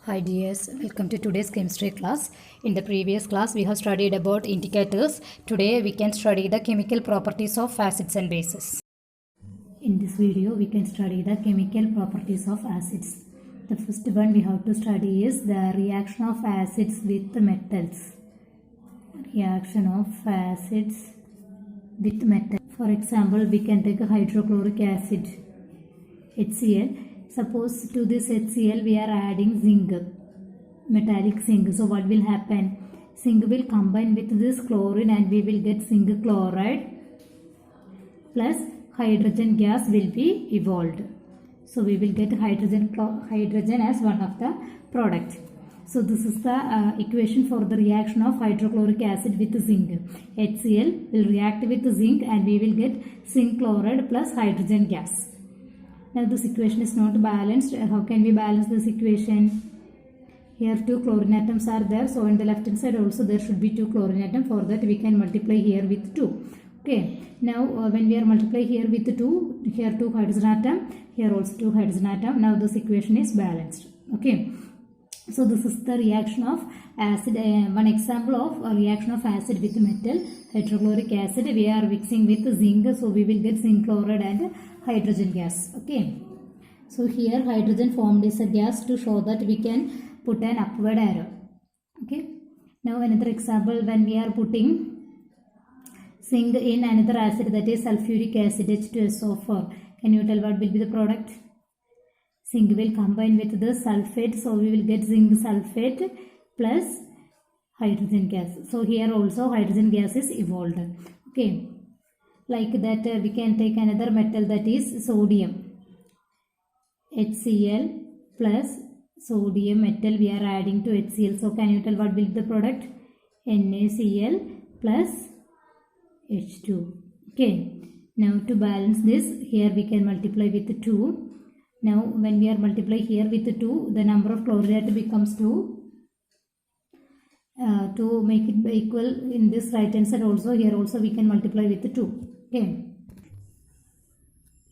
Hi dears, welcome to today's chemistry class. In the previous class we have studied about indicators. Today we can study the chemical properties of acids and bases. In this video we can study the chemical properties of acids. The first one we have to study is the reaction of acids with metals. Reaction of acids with metals. For example, we can take a hydrochloric acid, HCl. Suppose to this HCl we are adding zinc, metallic zinc. So what will happen? Zinc will combine with this chlorine and we will get zinc chloride plus hydrogen gas will be evolved. So we will get hydrogen as one of the product. So this is the equation for the reaction of hydrochloric acid with zinc. HCl will react with zinc and we will get zinc chloride plus hydrogen gas. Now this equation is not balanced. How can we balance this equation? Here two chlorine atoms are there. So on the left hand side also there should be two chlorine atoms. For that we can multiply here with 2. Okay. Now when we are multiply here with 2, here 2 hydrogen atom, here also 2 hydrogen atom. Now this equation is balanced. Okay. So this is the reaction of acid. One example of a reaction of acid with metal, hydrochloric acid. We are mixing with zinc. So we will get zinc chloride and hydrogen gas. Okay. So here hydrogen formed is a gas to show that we can put an upward arrow. Okay. Now another example, when we are putting zinc in another acid, that is sulfuric acid H2SO4. Can you tell what will be the product? Zinc will combine with the sulfate. So we will get zinc sulfate plus hydrogen gas. So here also hydrogen gas is evolved. Okay. Like that we can take another metal, that is sodium. HCl plus sodium metal we are adding to HCl. So can you tell what will be the product? NaCl plus H2. Okay. Now to balance this, here we can multiply with 2. Now when we are multiply here with 2, the number of chloride becomes 2. To make it equal in this right hand side also, here also we can multiply with 2. Okay.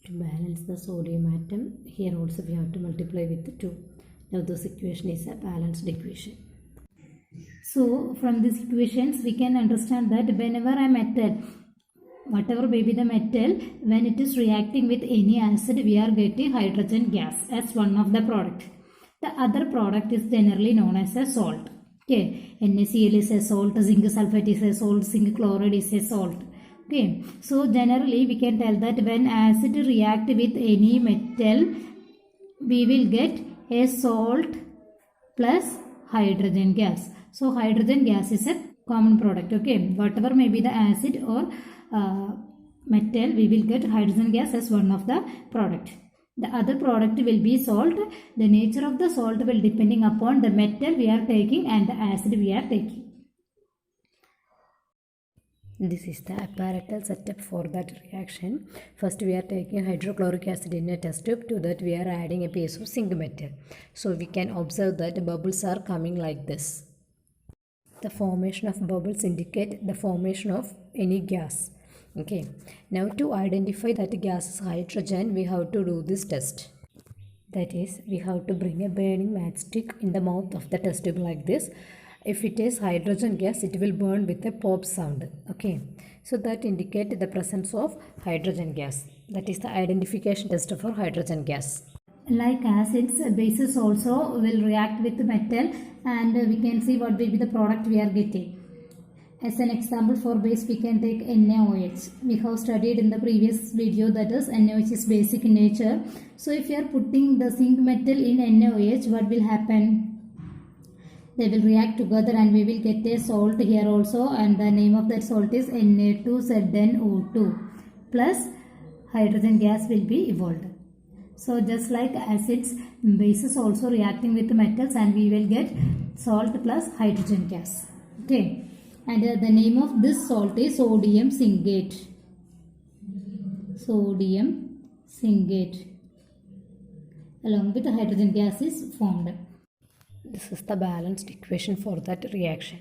To balance the sodium atom, here also we have to multiply with 2. Now this equation is a balanced equation. So from these equations we can understand that whenever a metal, whatever may be the metal, when it is reacting with any acid, we are getting hydrogen gas as one of the product. The other product is generally known as a salt. Okay, NaCl is a salt, zinc sulfate is a salt, zinc chloride is a salt. Okay, so generally we can tell that when acid react with any metal, we will get a salt plus hydrogen gas. So hydrogen gas is a common product. Okay, whatever may be the acid or metal, we will get hydrogen gas as one of the product. The other product will be salt. The nature of the salt will depending upon the metal we are taking and the acid we are taking. This is the apparatus setup for that reaction. First we are taking hydrochloric acid in a test tube. To that we are adding a piece of zinc metal. So we can observe that bubbles are coming like this. The formation of bubbles indicate the formation of any gas. Okay. Now to identify that gas is hydrogen, we have to do this test. That is, we have to bring a burning matchstick in the mouth of the test tube like this. If it is hydrogen gas, it will burn with a pop sound. Okay. So that indicates the presence of hydrogen gas. That is the identification test for hydrogen gas. Like acids, bases also will react with metal and we can see what will be the product we are getting. As an example for base, we can take NaOH. We have studied in the previous video, that is NaOH is basic in nature. So if you are putting the zinc metal in NaOH, what will happen? They will react together and we will get a salt here also, and the name of that salt is Na2ZnO2 plus hydrogen gas will be evolved. So just like acids, bases also reacting with metals and we will get salt plus hydrogen gas. Okay. And the name of this salt is sodium syngate. Sodium syngate. Along with the hydrogen gas is formed. This is the balanced equation for that reaction.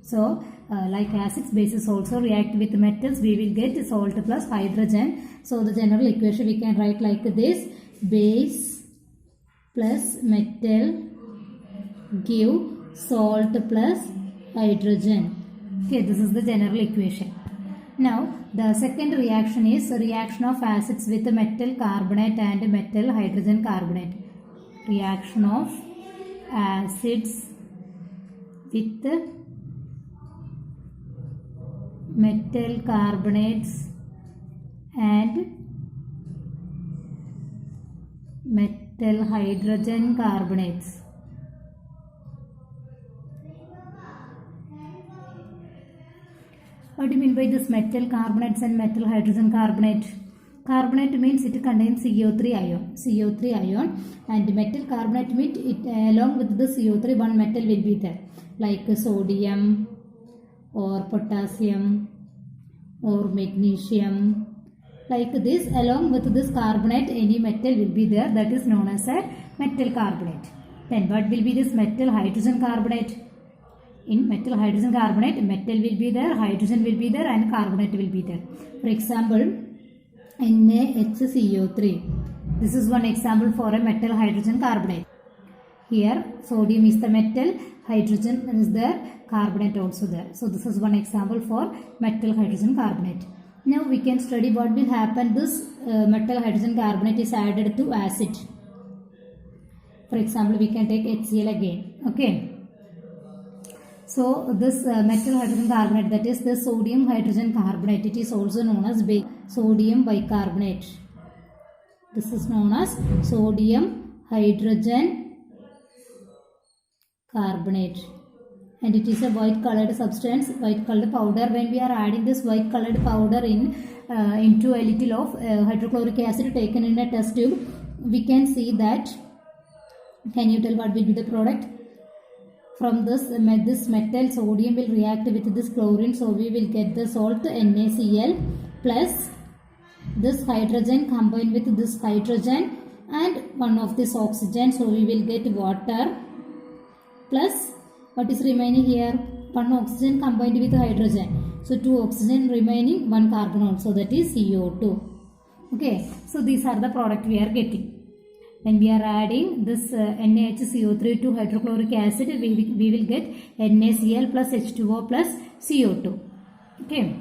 So like acids, bases also react with metals, we will get salt plus hydrogen. So the general equation we can write like this: base plus metal give salt plus hydrogen. Okay, this is the general equation. Now the second reaction is a reaction of acids with metal carbonate and metal hydrogen carbonate. Reaction of acids with metal carbonates and metal hydrogen carbonates. What do you mean by this metal carbonates and metal hydrogen carbonate? Carbonate means it contains CO3 ion, and metal carbonate means it along with the CO3 one metal will be there, like sodium or potassium or magnesium. Like this, along with this carbonate any metal will be there, that is known as a metal carbonate. Then what will be this metal hydrogen carbonate? In metal hydrogen carbonate, metal will be there, hydrogen will be there, and carbonate will be there. For example, NaHCO3. This is one example for a metal hydrogen carbonate. Here sodium is the metal, hydrogen is there, carbonate also there. So this is one example for metal hydrogen carbonate. Now we can study what will happen. This metal hydrogen carbonate is added to acid. For example, we can take HCl again. Okay. So this metal hydrogen carbonate, that is the sodium hydrogen carbonate, it is also known as sodium bicarbonate. This is known as sodium hydrogen carbonate, and it is a white colored substance, white colored powder. When we are adding this white colored powder into a little of hydrochloric acid taken in a test tube, we can see that. Can you tell what will be the product? From this metal, sodium will react with this chlorine, so we will get the salt NaCl plus this hydrogen combined with this hydrogen and one of this oxygen, so we will get water plus what is remaining here, one oxygen combined with hydrogen, so two oxygen remaining, one carbon also, that is CO2. Okay, so these are the product we are getting. When we are adding this NaHCO3 to hydrochloric acid, we will get NaCl plus H2O plus CO2. Okay.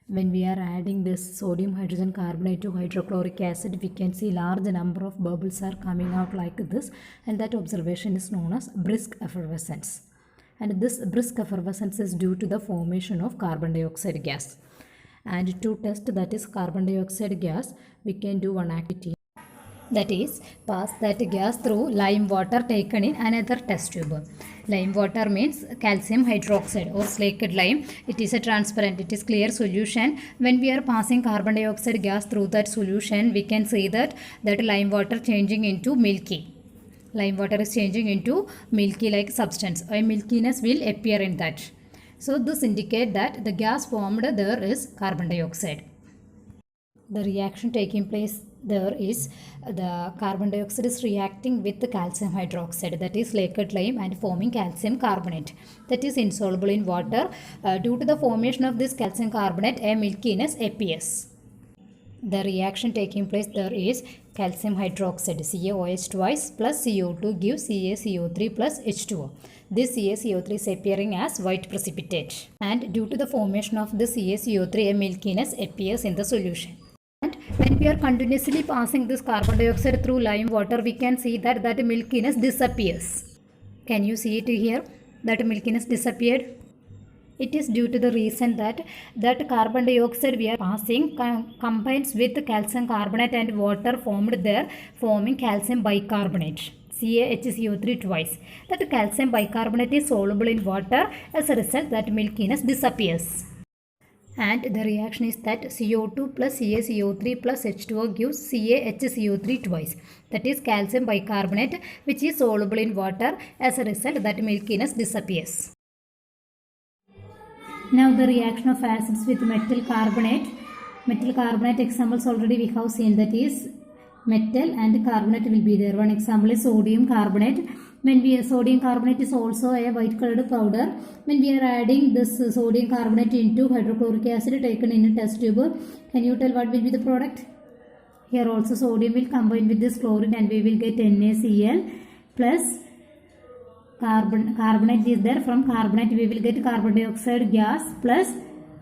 When we are adding this sodium hydrogen carbonate to hydrochloric acid, we can see large number of bubbles are coming out like this, and that observation is known as brisk effervescence. And this brisk effervescence is due to the formation of carbon dioxide gas. And to test that is carbon dioxide gas, we can do one activity. That is, pass that gas through lime water taken in another test tube. Lime water means calcium hydroxide or slaked lime. It is a transparent, it is clear solution. When we are passing carbon dioxide gas through that solution, we can see that lime water changing into milky. Lime water is changing into milky like substance. A milkiness will appear in that. So this indicates that the gas formed there is carbon dioxide. The reaction taking place there is the carbon dioxide is reacting with the calcium hydroxide, that is slaked lime, and forming calcium carbonate, that is insoluble in water. Due to the formation of this calcium carbonate, a milkiness appears. The reaction taking place there is calcium hydroxide CaOH twice plus CO2 gives CaCO3 plus H2O. This CaCO3 is appearing as white precipitate, and due to the formation of the CaCO3, a milkiness appears in the solution. And when we are continuously passing this carbon dioxide through lime water, we can see that milkiness disappears. Can you see it here? That milkiness disappeared. It is due to the reason that carbon dioxide we are passing combines with calcium carbonate and water formed there, forming calcium bicarbonate. CaHCO3 twice. That calcium bicarbonate is soluble in water. As a result, that milkiness disappears. And the reaction is that CO2 plus CaCO3 plus H2O gives CaHCO3 twice. That is calcium bicarbonate, which is soluble in water. As a result, that milkiness disappears. Now the reaction of acids with metal carbonate. Metal carbonate examples already we have seen, that is metal and carbonate will be there. One example is sodium carbonate. Sodium carbonate is also a white colored powder. When we are adding this sodium carbonate into hydrochloric acid taken in a test tube, can you tell what will be the product? Here also sodium will combine with this chlorine and we will get NaCl plus carbonate is there. From carbonate we will get carbon dioxide gas plus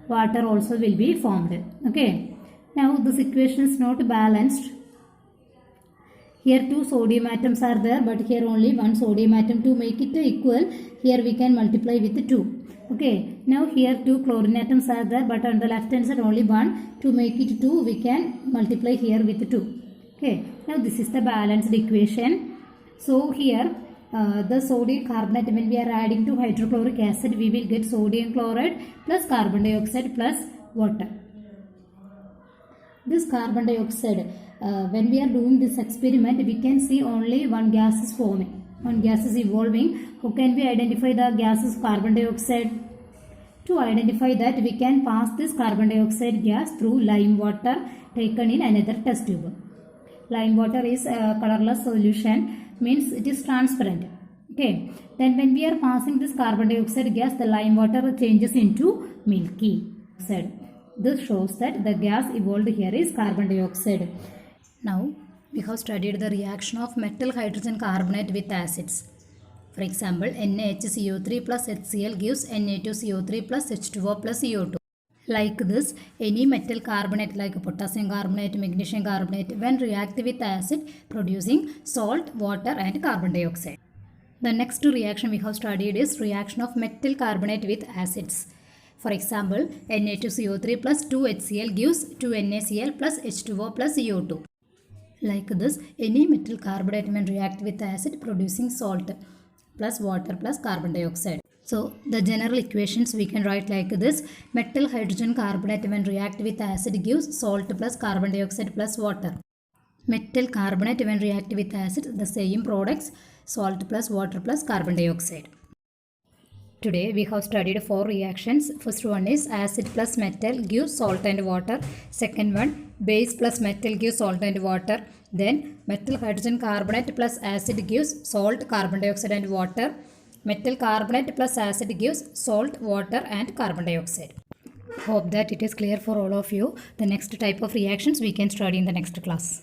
water also will be formed. Okay. Now this equation is not balanced. Here two sodium atoms are there, but here only one sodium atom. To make it equal, here we can multiply with 2. Okay. Now here two chlorine atoms are there, but on the left hand side only one. To make it 2, we can multiply here with 2. Okay. Now this is the balanced equation. So here the sodium carbonate, when we are adding to hydrochloric acid, we will get sodium chloride plus carbon dioxide plus water. This carbon dioxide, when we are doing this experiment, we can see only one gas is forming, one gas is evolving. How can we identify the gas is carbon dioxide? To identify that, we can pass this carbon dioxide gas through lime water taken in another test tube. Lime water is a colorless solution, means it is transparent. Okay. Then when we are passing this carbon dioxide gas, the lime water changes into milky oxide. This shows that the gas evolved here is carbon dioxide. Now we have studied the reaction of metal hydrogen carbonate with acids. For example, NaHCO3 plus HCl gives Na2CO3 plus H2O plus CO2. Like this, any metal carbonate like potassium carbonate, magnesium carbonate, when react with acid, producing salt, water and carbon dioxide. The next reaction we have studied is reaction of metal carbonate with acids. For example, Na2CO3 plus 2HCl gives 2NaCl plus H2O plus CO2. Like this, any metal carbonate when react with acid, producing salt plus water plus carbon dioxide. So the general equations we can write like this. Metal hydrogen carbonate when react with acid gives salt plus carbon dioxide plus water. Metal carbonate when react with acid, the same products, salt plus water plus carbon dioxide. Today we have studied 4 reactions. First one is acid plus metal gives salt and water. Second one, base plus metal gives salt and water. Then metal hydrogen carbonate plus acid gives salt, carbon dioxide and water. Metal carbonate plus acid gives salt, water and carbon dioxide. Hope that it is clear for all of you. The next type of reactions we can study in the next class.